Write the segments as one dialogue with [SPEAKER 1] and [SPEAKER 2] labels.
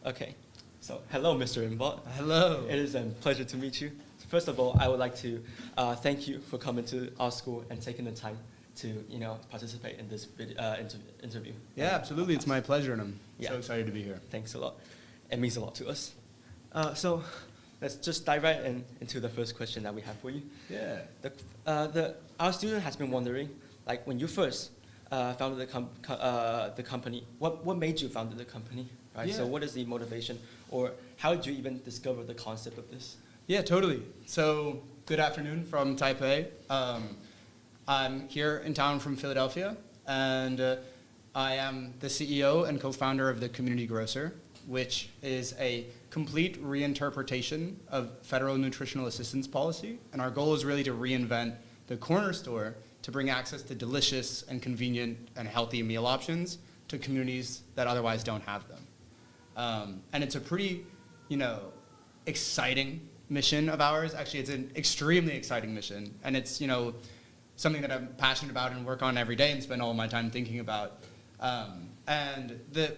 [SPEAKER 1] Okay, so hello, Mr. Imbot.
[SPEAKER 2] Hello.
[SPEAKER 1] It is a pleasure to meet you. First of all, I would like to thank you for coming to our school and taking the time to participate in this interview.
[SPEAKER 2] Yeah, absolutely. It's my pleasure, and I'm
[SPEAKER 1] Yeah.
[SPEAKER 2] so excited to be here.
[SPEAKER 1] Thanks a lot. It means a lot to us. So let's just dive right into the first question that we have for you.
[SPEAKER 2] Yeah.
[SPEAKER 1] Our student has been wondering, like when you first founded the company, what made you found the company, right?
[SPEAKER 2] Yeah.
[SPEAKER 1] So what is the motivation, or how did you even discover the concept of this?
[SPEAKER 2] Yeah, totally. So, good afternoon from Taipei. I'm here in town from Philadelphia, and I am the CEO and co-founder of the Community Grocer, which is a complete reinterpretation of federal nutritional assistance policy. And our goal is really to reinvent the corner store to bring access to delicious and convenient and healthy meal options to communities that otherwise don't have them. And it's a pretty, exciting mission of ours. Actually, it's an extremely exciting mission, and it's something that I'm passionate about and work on every day and spend all my time thinking about. And the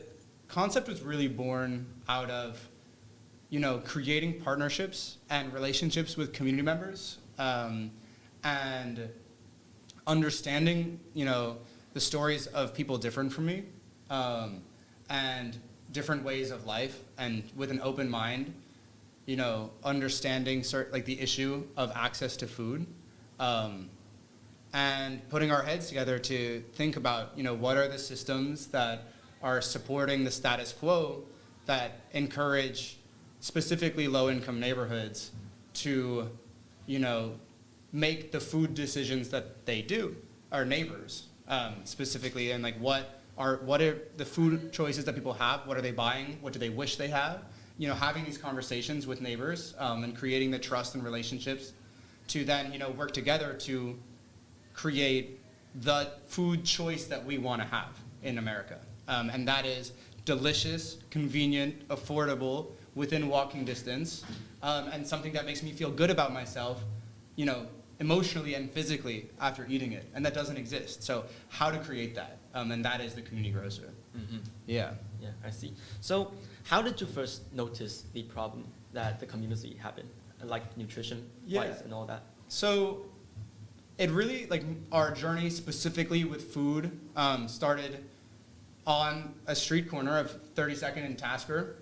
[SPEAKER 2] concept was really born out of creating partnerships and relationships with community members, and understanding the stories of people different from me, and different ways of life, and with an open mind, understanding the issue of access to food, and putting our heads together to think about, what are the systems that are supporting the status quo that encourage specifically low-income neighborhoods to, make the food decisions that they do, our neighbors specifically, and what are the food choices that people have, what are they buying, what do they wish they have, having these conversations with neighbors, and creating the trust and relationships to then, work together to create the food choice that we want to have in America. And that is delicious, convenient, affordable, within walking distance, and something that makes me feel good about myself, emotionally and physically after eating it. And that doesn't exist. So how to create that? And that is the Community Grocer.
[SPEAKER 1] Mm-hmm.
[SPEAKER 2] Yeah.
[SPEAKER 1] Yeah, I see. So how did you first notice the problem that the community having, like nutrition-wise and all that?
[SPEAKER 2] So it really, our journey specifically with food started on a street corner of 32nd and Tasker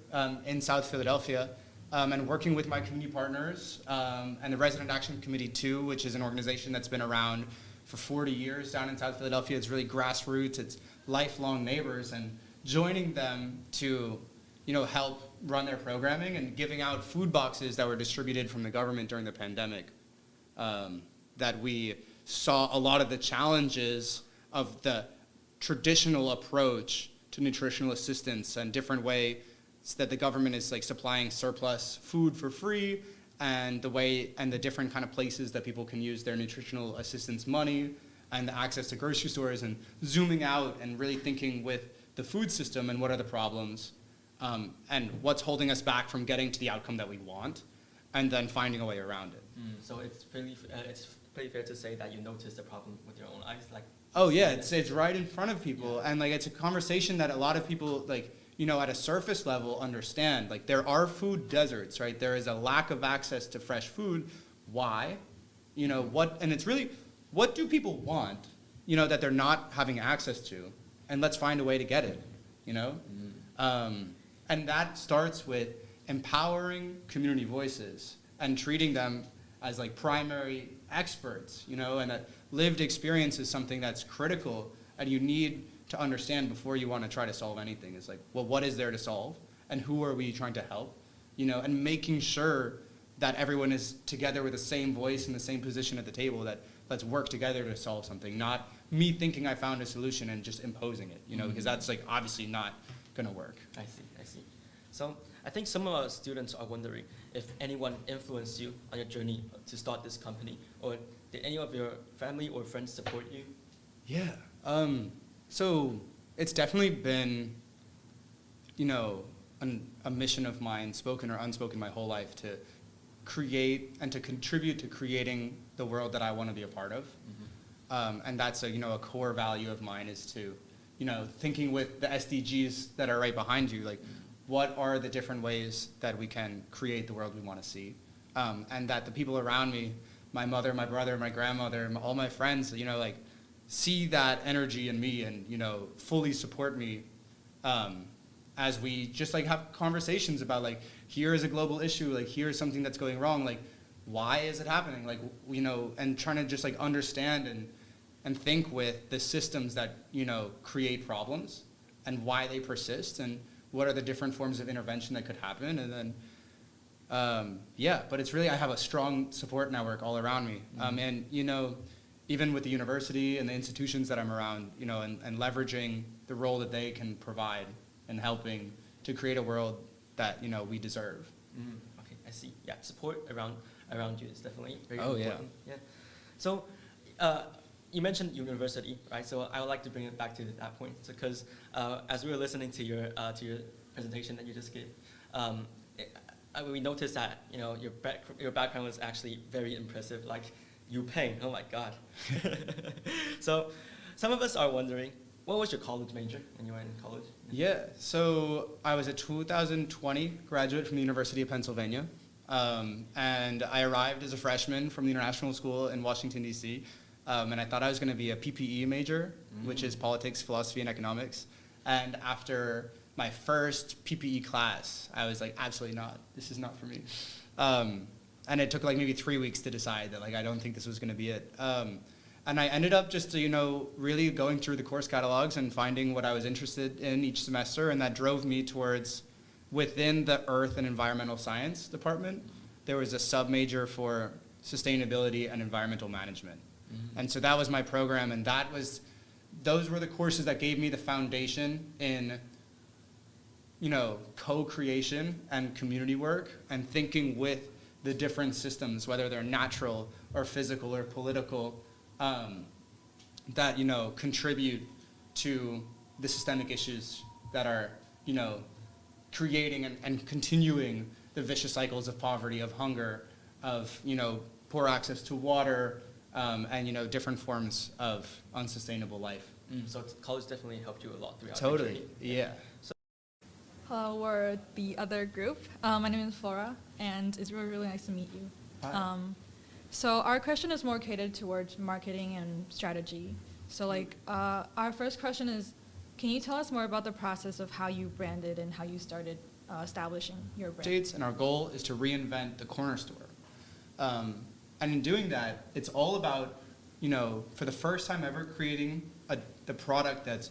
[SPEAKER 2] in South Philadelphia, and working with my community partners and the Resident Action Committee 2, which is an organization that's been around for 40 years down in South Philadelphia. It's really grassroots, it's lifelong neighbors, and joining them to help run their programming and giving out food boxes that were distributed from the government during the pandemic, that we saw a lot of the challenges of the traditional approach to nutritional assistance and different ways that the government is supplying surplus food for free, and the different kind of places that people can use their nutritional assistance money, and the access to grocery stores, and zooming out and really thinking with the food system and what are the problems, and what's holding us back from getting to the outcome that we want, and then finding a way around it.
[SPEAKER 1] So it's pretty fair to say that you noticed the problem with your own eyes,
[SPEAKER 2] Oh yeah, it's right in front of people, yeah. And it's a conversation that a lot of people at a surface level understand. There are food deserts, right? There is a lack of access to fresh food. Why? And it's really, what do people want, that they're not having access to? And let's find a way to get it, And that starts with empowering community voices and treating them as primary experts, and that lived experience is something that's critical and you need to understand before you want to try to solve anything. It's what is there to solve, and who are we trying to help, and making sure that everyone is together with the same voice and the same position at the table, that let's work together to solve something, not me thinking I found a solution and just imposing it, because that's obviously not going to work.
[SPEAKER 1] I see. So I think some of our students are wondering if anyone influenced you on your journey to start this company, or did any of your family or friends support you?
[SPEAKER 2] Yeah. So it's definitely been, a mission of mine, spoken or unspoken, my whole life, to create and to contribute to creating the world that I want to be a part of. Mm-hmm. And that's a core value of mine, is to, thinking with the SDGs that are right behind you, what are the different ways that we can create the world we want to see, and that the people around me, my mother, my brother, my grandmother, all my friends, like see that energy in me and fully support me, as we just like have conversations about like, here is a global issue, like here is something that's going wrong, like why is it happening, like and trying to just like understand and think with the systems that create problems and why they persist and what are the different forms of intervention that could happen. And then but it's really, I have a strong support network all around me. And even with the university and the institutions that I'm around, and leveraging the role that they can provide in helping to create a world that we deserve.
[SPEAKER 1] Okay, I see. Yeah, support around you is definitely very important. Yeah. So you mentioned university, right? So I would like to bring it back to that point, because as we were listening to your presentation that you just gave, we noticed that your background was actually very impressive. Like UPenn, oh my God. So some of us are wondering, what was your college major when you were in college?
[SPEAKER 2] Yeah, so I was a 2020 graduate from the University of Pennsylvania, and I arrived as a freshman from the International School in Washington, D.C., and I thought I was going to be a PPE major, which is politics, philosophy, and economics. And after my first PPE class, I was like, absolutely not. This is not for me. And it took like maybe 3 weeks to decide that like I don't think this was going to be it. And I ended up just really going through the course catalogs and finding what I was interested in each semester, and that drove me towards, within the Earth and Environmental Science department, there was a sub-major for sustainability and environmental management. And so that was my program, and those were the courses that gave me the foundation in co-creation and community work and thinking with the different systems, whether they're natural or physical or political, that contribute to the systemic issues that are creating and continuing the vicious cycles of poverty, of hunger, of poor access to water, and different forms of unsustainable life.
[SPEAKER 1] So college definitely helped you a lot throughout
[SPEAKER 2] Totally,
[SPEAKER 1] your journey.
[SPEAKER 2] yeah.
[SPEAKER 1] So
[SPEAKER 3] Hello, we're the other group. My name is Flora, and it's really, really nice to meet you.
[SPEAKER 2] Hi.
[SPEAKER 3] So our question is more catered towards marketing and strategy. So our first question is, can you tell us more about the process of how you branded and how you started establishing your brand?
[SPEAKER 2] And our goal is to reinvent the corner store. And in doing that, it's all about, for the first time ever, creating the product that's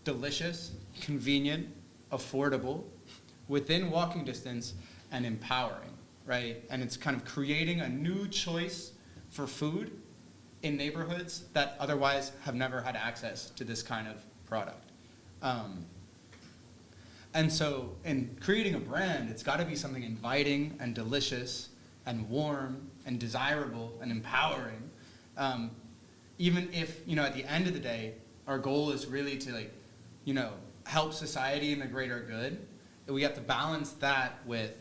[SPEAKER 2] delicious, convenient, affordable, within walking distance, and empowering, right? And it's kind of creating a new choice for food in neighborhoods that otherwise have never had access to this kind of product. And so in creating a brand, it's got to be something inviting and delicious and warm and desirable and empowering. Even if, at the end of the day, our goal is really to help society and the greater good, we have to balance that with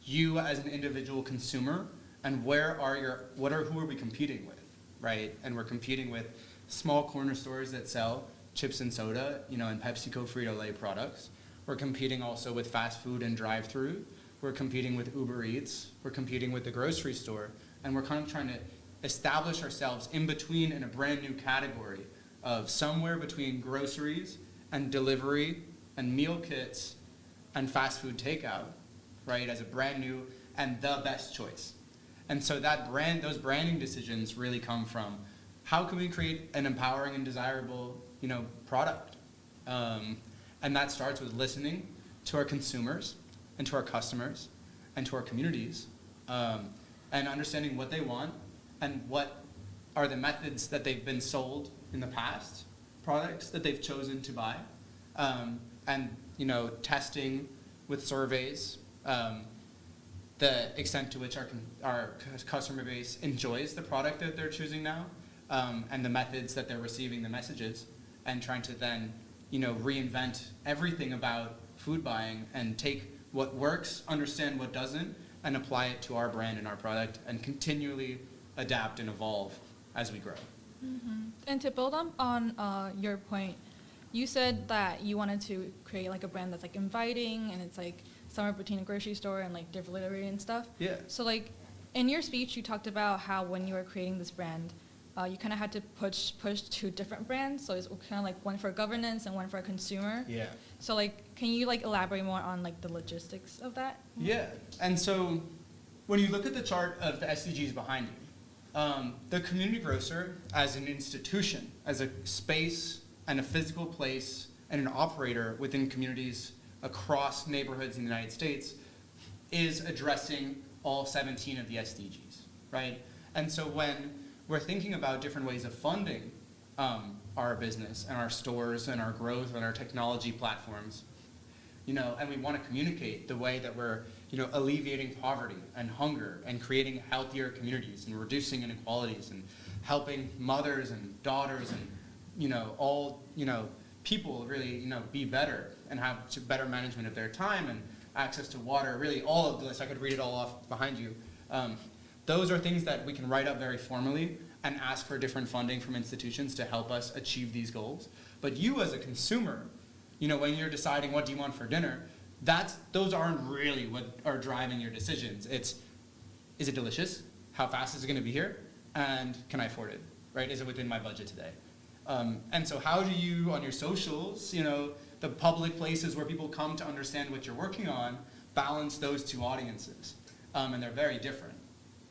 [SPEAKER 2] you as an individual consumer and who are we competing with, right? And we're competing with small corner stores that sell chips and soda, and PepsiCo Frito-Lay products. We're competing also with fast food and drive-through. We're competing with Uber Eats. We're competing with the grocery store. And we're kind of trying to establish ourselves in between in a brand new category of somewhere between groceries and delivery and meal kits and fast food takeout, right, as a brand new and the best choice. And so those branding decisions really come from how can we create an empowering and desirable, product? And that starts with listening to our consumers and to our customers and to our communities, and understanding what they want and what are the methods that they've been sold in the past, products that they've chosen to buy, and testing with surveys the extent to which our customer base enjoys the product that they're choosing now, and the methods that they're receiving the messages, and trying to then reinvent everything about food buying and take what works, understand what doesn't, and apply it to our brand and our product, and continually adapt and evolve as we grow.
[SPEAKER 3] Mm-hmm. And to build on your point, you said that you wanted to create like a brand that's like inviting and it's like somewhere between a grocery store and like delivery and stuff.
[SPEAKER 2] Yeah.
[SPEAKER 3] So like in your speech, you talked about how when you were creating this brand, you kind of had to push two different brands. So it's kind of like one for governance and one for a consumer.
[SPEAKER 2] Yeah.
[SPEAKER 3] So like, can you like elaborate more on like the logistics of that?
[SPEAKER 2] Yeah. And so when you look at the chart of the SDGs behind you, the Community Grocer as an institution, as a space and a physical place and an operator within communities across neighborhoods in the United States is addressing all 17 of the SDGs, right? And so when we're thinking about different ways of funding our business and our stores and our growth and our technology platforms, and we want to communicate the way that we're, alleviating poverty and hunger and creating healthier communities and reducing inequalities and helping mothers and daughters and, all, people really, be better and have better management of their time and access to water, really all of this. I could read it all off behind you. Those are things that we can write up very formally and ask for different funding from institutions to help us achieve these goals. But you as a consumer, when you're deciding what do you want for dinner, those aren't really what are driving your decisions. It's, is it delicious? How fast is it gonna be here? And can I afford it, right? Is it within my budget today? And so how do you, on your socials, the public places where people come to understand what you're working on, balance those two audiences? And they're very different.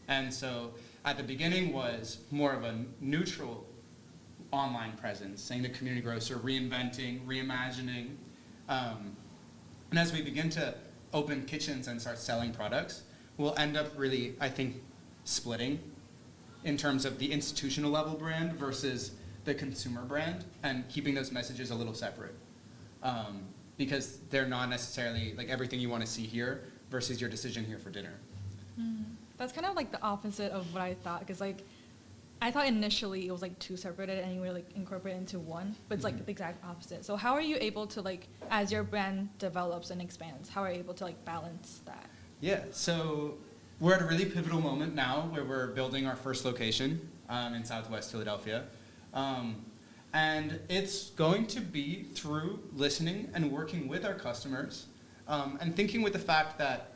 [SPEAKER 2] And so at the beginning was more of a neutral online presence, saying the Community Grocer, reinventing, reimagining. And as we begin to open kitchens and start selling products, we'll end up really, I think, splitting in terms of the institutional level brand versus the consumer brand and keeping those messages a little separate. Because they're not necessarily like everything you want to see here versus your decision here for dinner.
[SPEAKER 3] That's kind of like the opposite of what I thought, because like I thought initially it was like two separated and you were like incorporated into one, but it's like the exact opposite. So how are you able to like, as your brand develops and expands, how are you able to like balance that?
[SPEAKER 2] Yeah, so we're at a really pivotal moment now where we're building our first location in Southwest Philadelphia. And it's going to be through listening and working with our customers and thinking with the fact that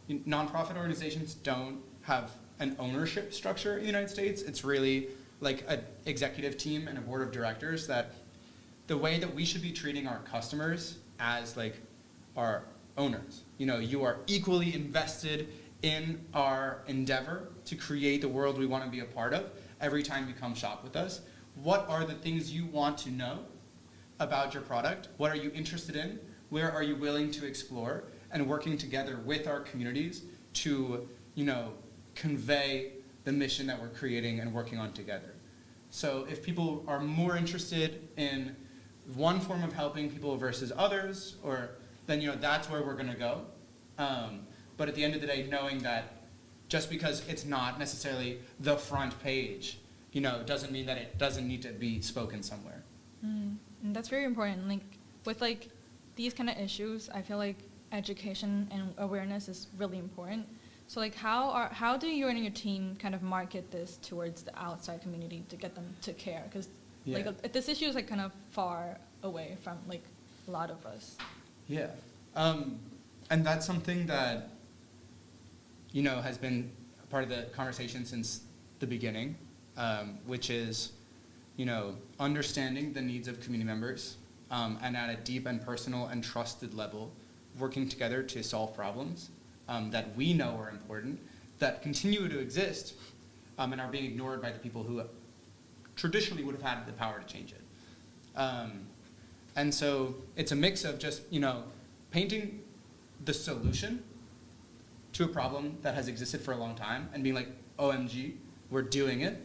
[SPEAKER 2] nonprofit organizations don't have an ownership structure in the United States. It's really like an executive team and a board of directors that the way that we should be treating our customers as like our owners. You are equally invested in our endeavor to create the world we want to be a part of every time you come shop with us. What are the things you want to know about your product? What are you interested in? Where are you willing to explore? And working together with our communities to, convey the mission that we're creating and working on together. So if people are more interested in one form of helping people versus others, then that's where we're going to go. But at the end of the day, knowing that just because it's not necessarily the front page, doesn't mean that it doesn't need to be spoken somewhere.
[SPEAKER 3] And that's very important. Like with like these kind of issues, I feel like education and awareness is really important. So like how do you and your team kind of market this towards the outside community to get them to care? Because like this issue is like kind of far away from like a lot of us.
[SPEAKER 2] Yeah, and that's something that has been part of the conversation since the beginning, which is understanding the needs of community members and at a deep and personal and trusted level, working together to solve problems that we know are important, that continue to exist and are being ignored by the people who traditionally would have had the power to change it. And so it's a mix of just, painting the solution to a problem that has existed for a long time and being like, OMG, we're doing it,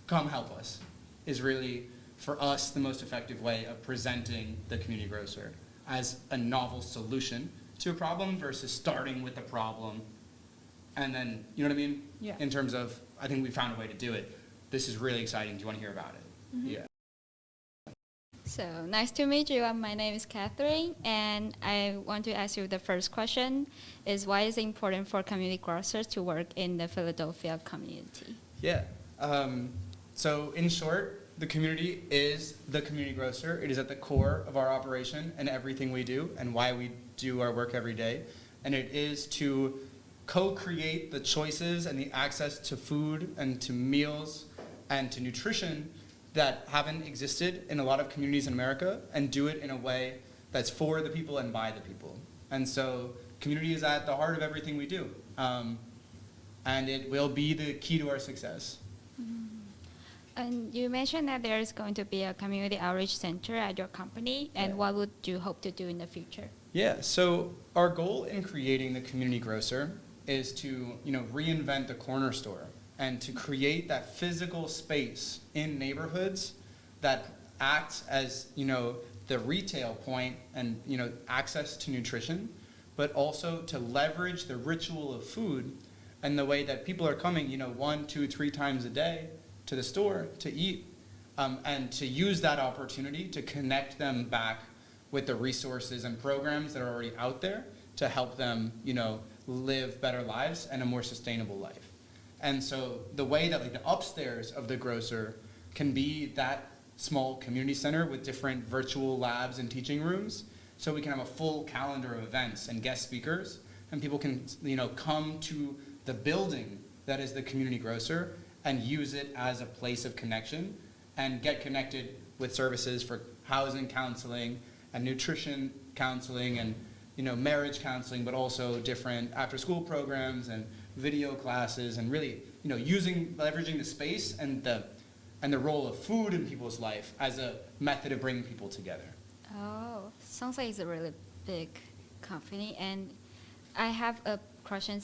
[SPEAKER 2] come help us, is really, for us, the most effective way of presenting the Community Grocer as a novel solution to a problem versus starting with the problem and then, you know what I mean?
[SPEAKER 3] Yeah.
[SPEAKER 2] In terms of, I think we found a way to do it. This is really exciting. Do you want to hear about it?
[SPEAKER 3] Mm-hmm.
[SPEAKER 2] Yeah.
[SPEAKER 4] So nice to meet you. My name is Catherine, and I want to ask you the first question is why is it important for community grocers to work in the Philadelphia community?
[SPEAKER 2] Yeah. So in short, the community is the community grocer. It is at the core of our operation and everything we do and why we do our work every day. And it is to co-create the choices and the access to food and to meals and to nutrition that haven't existed in a lot of communities in America, and do it in a way that's for the people and by the people. And so community is at the heart of everything we do. And it will be the key to our success.
[SPEAKER 4] And you mentioned that there is going to be a community outreach center at your company, and what would you hope to do in the future?
[SPEAKER 2] Yeah, so our goal in creating the Community Grocer is to, reinvent the corner store and to create that physical space in neighborhoods that acts as, the retail point and, access to nutrition, but also to leverage the ritual of food and the way that people are coming, 1, 2, 3 times a day to the store to eat, and to use that opportunity to connect them back with the resources and programs that are already out there to help them, live better lives and a more sustainable life. And so the way that the upstairs of the grocer can be that small community center with different virtual labs and teaching rooms, so we can have a full calendar of events and guest speakers, and people can, come to the building that is the Community Grocer and use it as a place of connection and get connected with services for housing counseling and nutrition counseling and marriage counseling, but also different after-school programs and video classes, and really leveraging the space and the role of food in people's life as a method of bringing people together.
[SPEAKER 4] Oh, sounds like it's a really big company. And I have a question: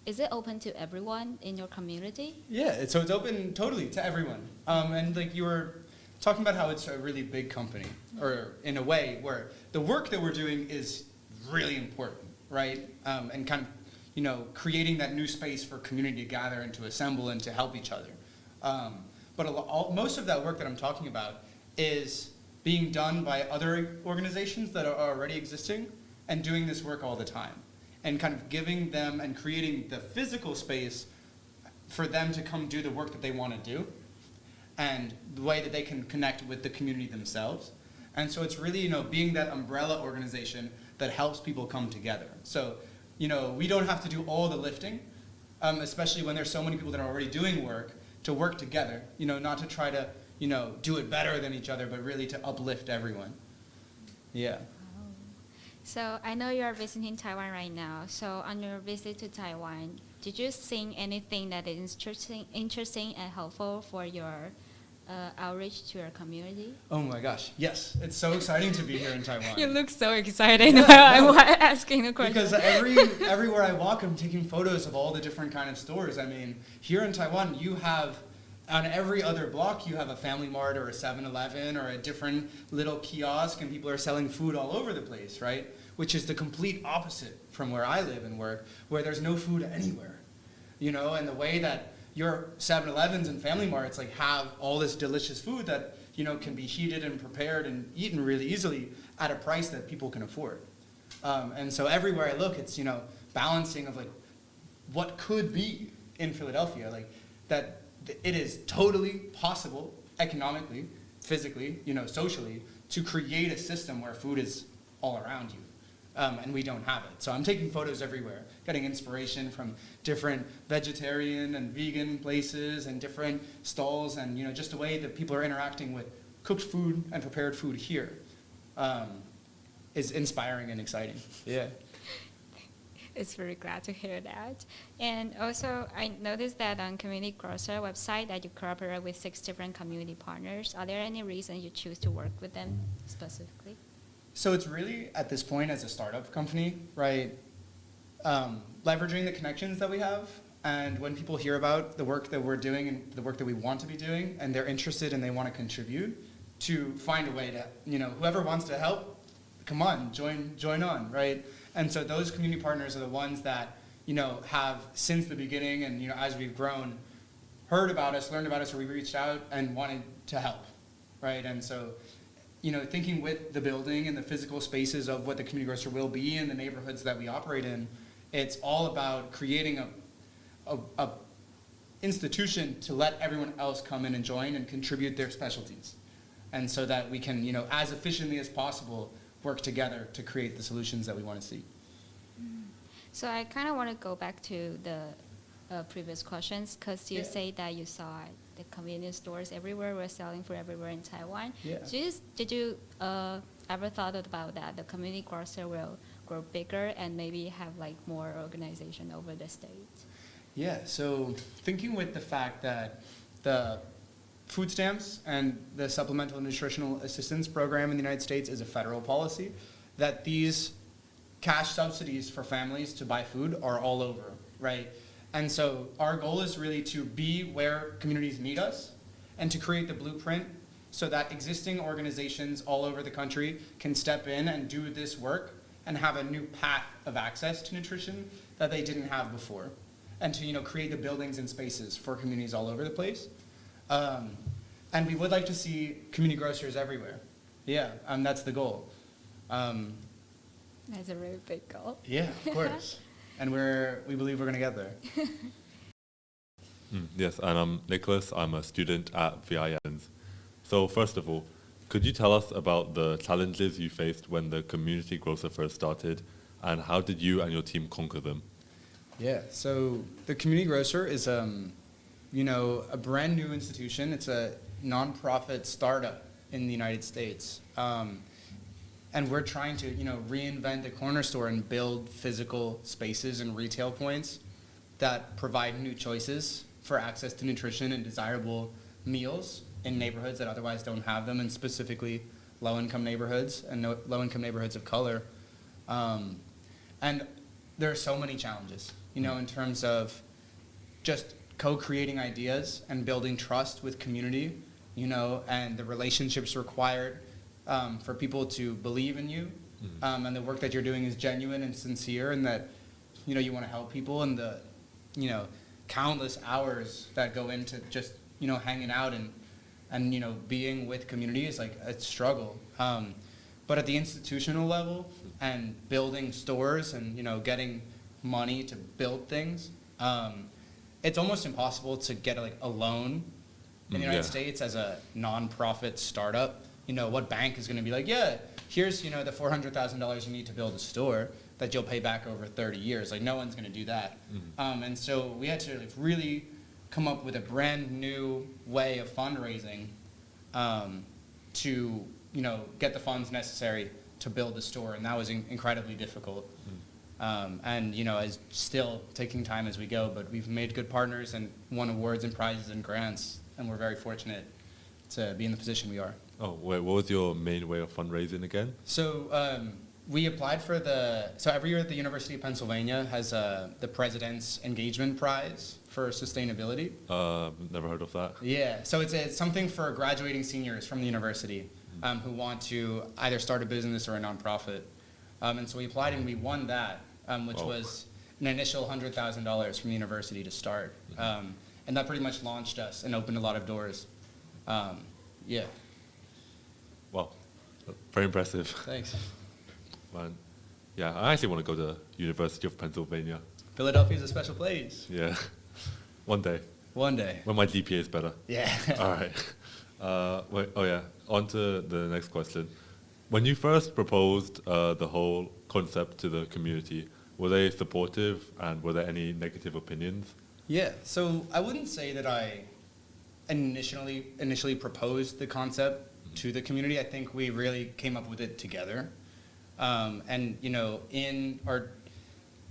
[SPEAKER 4] is it open to everyone in your community?
[SPEAKER 2] Yeah, so it's open totally to everyone. And you were talking about how it's a really big company, or in a way where the work that we're doing is really important, right? And kind of, creating that new space for community to gather and to assemble and to help each other. But most of that work that I'm talking about is being done by other organizations that are already existing and doing this work all the time, and kind of giving them and creating the physical space for them to come do the work that they want to do, and the way that they can connect with the community themselves. And so it's really, being that umbrella organization that helps people come together. So, we don't have to do all the lifting, especially when there's so many people that are already doing work, to work together, not to try to, do it better than each other, but really to uplift everyone. Yeah.
[SPEAKER 4] So I know you're visiting Taiwan right now. So on your visit to Taiwan, did you see anything that is interesting and helpful for your outreach to your community?
[SPEAKER 2] Oh my gosh, yes. It's so exciting to be here in Taiwan.
[SPEAKER 4] You look so excited while I'm asking the question.
[SPEAKER 2] Because everywhere I walk, I'm taking photos of all the different kind of stores. I mean, here in Taiwan, you have, on every other block, you have a Family Mart or a 7-Eleven or a different little kiosk, and people are selling food all over the place, right? Which is the complete opposite from where I live and work, where there's no food anywhere, and the way that your 7-Elevens and Family Marts have all this delicious food that, can be heated and prepared and eaten really easily at a price that people can afford. And so everywhere I look, it's, balancing of what could be in Philadelphia, that it is totally possible economically, physically, socially, to create a system where food is all around you. And we don't have it. So I'm taking photos everywhere, getting inspiration from different vegetarian and vegan places and different stalls, and just the way that people are interacting with cooked food and prepared food here is inspiring and exciting. Yeah.
[SPEAKER 4] It's very glad to hear that. And also, I noticed that on Community Grocer website that you cooperate with 6 different community partners. Are there any reasons you choose to work with them specifically?
[SPEAKER 2] So it's really, at this point, as a startup company, right, leveraging the connections that we have, and when people hear about the work that we're doing and the work that we want to be doing, and they're interested and they want to contribute, to find a way to, whoever wants to help, come on, join on, right? And so those community partners are the ones that, have since the beginning and, as we've grown, heard about us, learned about us, or we reached out and wanted to help, right? And so, thinking with the building and the physical spaces of what the Community Grocer will be in the neighborhoods that we operate in, it's all about creating institution to let everyone else come in and join and contribute their specialties. And so that we can, as efficiently as possible, work together to create the solutions that we want to see.
[SPEAKER 4] So I kind of want to go back to the previous questions, because you say that you saw the convenience stores everywhere were selling food everywhere in Taiwan.
[SPEAKER 2] Yeah.
[SPEAKER 4] So did you ever thought about that? The community grocer will grow bigger and maybe have like more organization over the state?
[SPEAKER 2] Yeah, so thinking with the fact that the food stamps and the Supplemental Nutritional Assistance Program in the United States is a federal policy, that these cash subsidies for families to buy food are all over, right? And so our goal is really to be where communities need us and to create the blueprint so that existing organizations all over the country can step in and do this work and have a new path of access to nutrition that they didn't have before. And to create the buildings and spaces for communities all over the place. And we would like to see community grocers everywhere. Yeah, that's the goal.
[SPEAKER 4] That's a very big goal.
[SPEAKER 2] Yeah, of course. And we believe we're going to get there.
[SPEAKER 5] Yes, and I'm Nicholas. I'm a student at VIS. So first of all, could you tell us about the challenges you faced when the Community Grocer first started, and how did you and your team conquer them?
[SPEAKER 2] Yeah, so the Community Grocer is a brand new institution. It's a nonprofit startup in the United States. And we're trying to, reinvent a corner store and build physical spaces and retail points that provide new choices for access to nutrition and desirable meals in neighborhoods that otherwise don't have them, and specifically low-income neighborhoods and low-income neighborhoods of color. And there are so many challenges, in terms of just co-creating ideas and building trust with community, and the relationships required for people to believe in you, and the work that you're doing is genuine and sincere, and that, you want to help people, and the, countless hours that go into just, hanging out and being with community is like a struggle. But at the institutional level and building stores and, getting money to build things, it's almost impossible to get a loan in the United States as a nonprofit startup. What bank is going to be like, yeah, here's, the $400,000 you need to build a store that you'll pay back over 30 years. Like, no one's going to do that. And so we had to really come up with a brand new way of fundraising to, get the funds necessary to build the store. And that was incredibly difficult. And, it's still taking time as we go, but we've made good partners and won awards and prizes and grants. And we're very fortunate to be in the position we are.
[SPEAKER 5] Oh, wait, what was your main way of fundraising again?
[SPEAKER 2] So we applied for so every year the University of Pennsylvania has the President's Engagement Prize for Sustainability.
[SPEAKER 5] Never heard of that.
[SPEAKER 2] Yeah, so it's something for graduating seniors from the university who want to either start a business or a nonprofit. And so we applied and we won that, which was an initial $100,000 from the university to start. And that pretty much launched us and opened a lot of doors. Yeah.
[SPEAKER 5] Wow, very impressive.
[SPEAKER 2] Thanks.
[SPEAKER 5] Man. Yeah, I actually want to go to University of Pennsylvania.
[SPEAKER 2] Philadelphia is a special place.
[SPEAKER 5] Yeah, one day.
[SPEAKER 2] One day.
[SPEAKER 5] When my GPA is better.
[SPEAKER 2] Yeah.
[SPEAKER 5] All right. On to the next question. When you first proposed the whole concept to the community, were they supportive, and were there any negative opinions?
[SPEAKER 2] Yeah, so I wouldn't say that I initially proposed the concept to the community. I think we really came up with it together. And, in our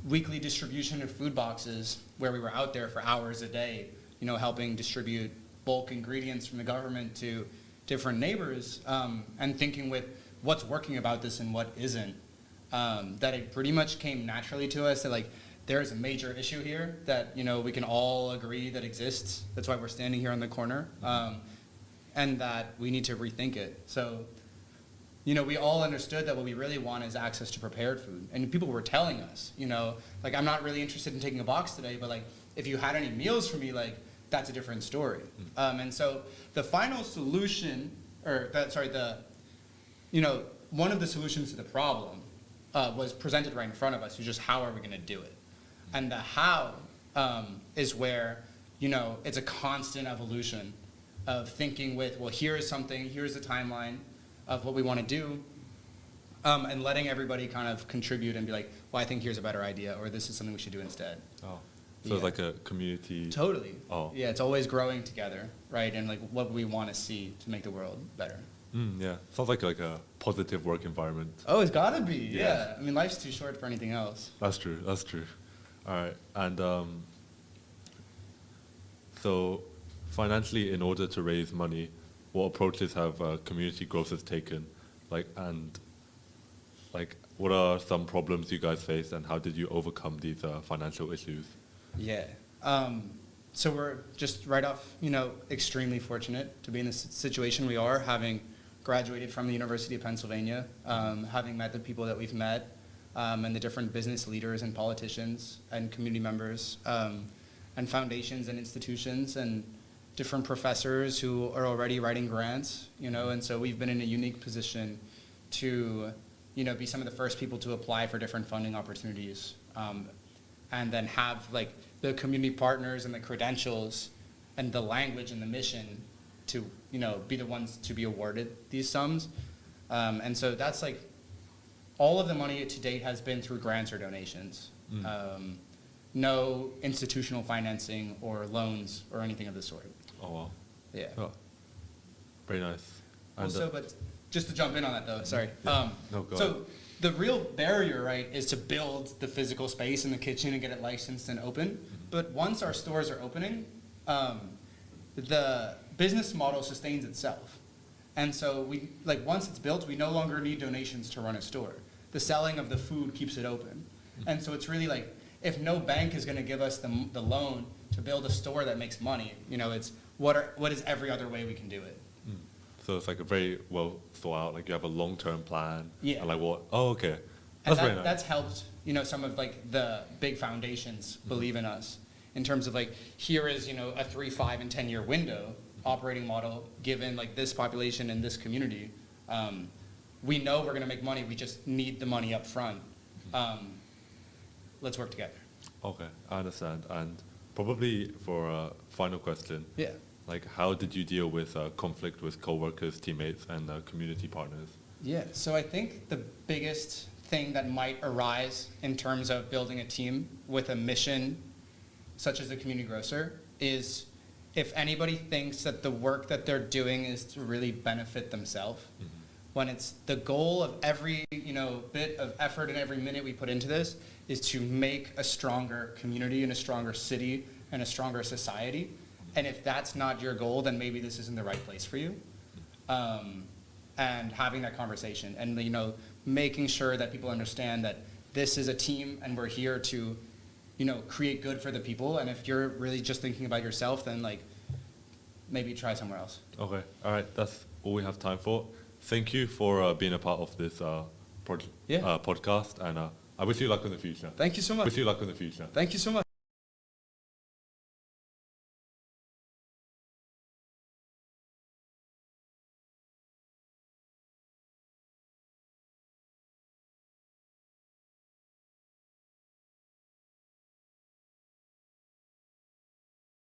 [SPEAKER 2] weekly distribution of food boxes, where we were out there for hours a day, helping distribute bulk ingredients from the government to different neighbors, and thinking with what's working about this and what isn't, that it pretty much came naturally to us that, there is a major issue here that, we can all agree that exists. That's why we're standing here on the corner. And that we need to rethink it. So, we all understood that what we really want is access to prepared food. And people were telling us, I'm not really interested in taking a box today, but if you had any meals for me, that's a different story. And so the final solution, one of the solutions to the problem was presented right in front of us, was just how are we going to do it? And the how is where it's a constant evolution of thinking with, well, here is something, here's the timeline of what we want to do, and letting everybody kind of contribute and be like, well, I think here's a better idea, or this is something we should do instead.
[SPEAKER 5] Oh, so it's like a community.
[SPEAKER 2] Totally.
[SPEAKER 5] Oh.
[SPEAKER 2] Yeah, it's always growing together, right? And like what we want to see to make the world better.
[SPEAKER 5] Yeah, sounds like a positive work environment.
[SPEAKER 2] Oh, it's gotta be. Yeah. I mean, life's too short for anything else.
[SPEAKER 5] That's true. That's true. All right, and so financially, in order to raise money, what approaches have community grocers taken? What are some problems you guys faced, and how did you overcome these financial issues?
[SPEAKER 2] Yeah. So we're just right off, extremely fortunate to be in the situation we are, having graduated from the University of Pennsylvania, having met the people that we've met, and the different business leaders and politicians and community members, and foundations and institutions and different professors who are already writing grants, and so we've been in a unique position to, be some of the first people to apply for different funding opportunities, and then have like the community partners and the credentials and the language and the mission to, be the ones to be awarded these sums. And so that's like, all of the money to date has been through grants or donations. No institutional financing or loans or anything of the sort.
[SPEAKER 5] Oh, wow.
[SPEAKER 2] Yeah.
[SPEAKER 5] Oh, very nice. And
[SPEAKER 2] Also, but just to jump in on that though, sorry.
[SPEAKER 5] No, go
[SPEAKER 2] So
[SPEAKER 5] ahead.
[SPEAKER 2] the real barrier, right, is to build the physical space in the kitchen and get it licensed and open. But once our stores are opening, the business model sustains itself. And so once it's built, we no longer need donations to run a store. The selling of the food keeps it open. And so it's really like, if no bank is going to give us the loan to build a store that makes money, it's what is every other way we can do it?
[SPEAKER 5] So it's like a very well thought out, like you have a long-term plan.
[SPEAKER 2] Yeah.
[SPEAKER 5] And like what? Oh, okay.
[SPEAKER 2] And
[SPEAKER 5] That's very nice.
[SPEAKER 2] that's helped, some of like the big foundations believe in us in terms of like, here is, a 3, 5, and 10-year window operating model given like this population and this community. We know we're going to make money. We just need the money up front. Let's work together.
[SPEAKER 5] Okay, I understand. And probably for a final question,
[SPEAKER 2] Yeah.
[SPEAKER 5] like how did you deal with conflict with coworkers, teammates, and community partners?
[SPEAKER 2] Yeah, so I think the biggest thing that might arise in terms of building a team with a mission such as the Community Grocer is if anybody thinks that the work that they're doing is to really benefit themselves, when it's the goal of every bit of effort and every minute we put into this is to make a stronger community and a stronger city and a stronger society. And if that's not your goal, then maybe this isn't the right place for you. And having that conversation and making sure that people understand that this is a team and we're here to create good for the people. And if you're really just thinking about yourself, then like maybe try somewhere else.
[SPEAKER 5] Okay, all right, that's all we have time for. Thank you for being a part of this podcast, and I wish you luck in the future.
[SPEAKER 2] Thank you so much.
[SPEAKER 5] Wish you luck in the future.
[SPEAKER 2] Thank you so much.